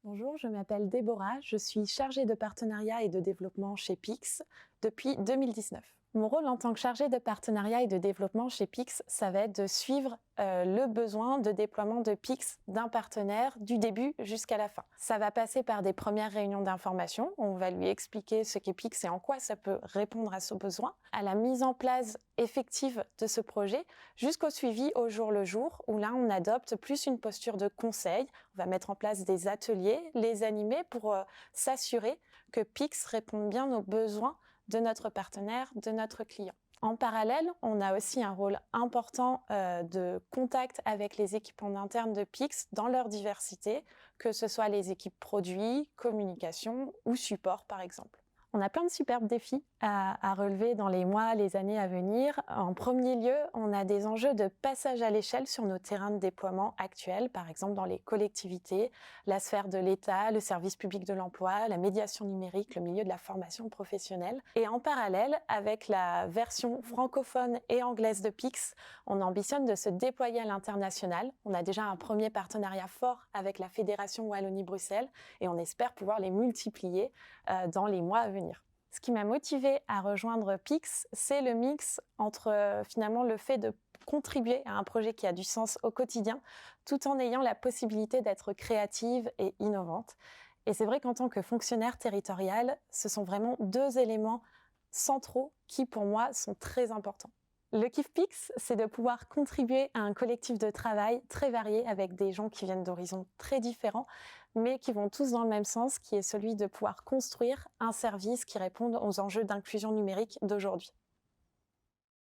Bonjour, je m'appelle Déborah, je suis chargée de partenariat et de développement chez Pix depuis 2019. Mon rôle en tant que chargée de partenariat et de développement chez Pix, ça va être de suivre le besoin de déploiement de Pix d'un partenaire du début jusqu'à la fin. Ça va passer par des premières réunions d'information, on va lui expliquer ce qu'est Pix et en quoi ça peut répondre à ce besoin, à la mise en place effective de ce projet, jusqu'au suivi au jour le jour, où là on adopte plus une posture de conseil, on va mettre en place des ateliers, les animer pour s'assurer que Pix réponde bien aux besoins de notre partenaire, de notre client. En parallèle, on a aussi un rôle important de contact avec les équipes en interne de Pix dans leur diversité, que ce soit les équipes produits, communication ou support par exemple. On a plein de superbes défis à relever dans les mois, les années à venir. En premier lieu, on a des enjeux de passage à l'échelle sur nos terrains de déploiement actuels, par exemple dans les collectivités, la sphère de l'État, le service public de l'emploi, la médiation numérique, le milieu de la formation professionnelle. Et en parallèle, avec la version francophone et anglaise de Pix, on ambitionne de se déployer à l'international. On a déjà un premier partenariat fort avec la Fédération Wallonie-Bruxelles et on espère pouvoir les multiplier dans les mois à venir. Ce qui m'a motivée à rejoindre Pix, c'est le mix entre finalement le fait de contribuer à un projet qui a du sens au quotidien, tout en ayant la possibilité d'être créative et innovante. Et c'est vrai qu'en tant que fonctionnaire territorial, ce sont vraiment deux éléments centraux qui, pour moi, sont très importants. Le kiff Pix, c'est de pouvoir contribuer à un collectif de travail très varié avec des gens qui viennent d'horizons très différents, mais qui vont tous dans le même sens, qui est celui de pouvoir construire un service qui réponde aux enjeux d'inclusion numérique d'aujourd'hui.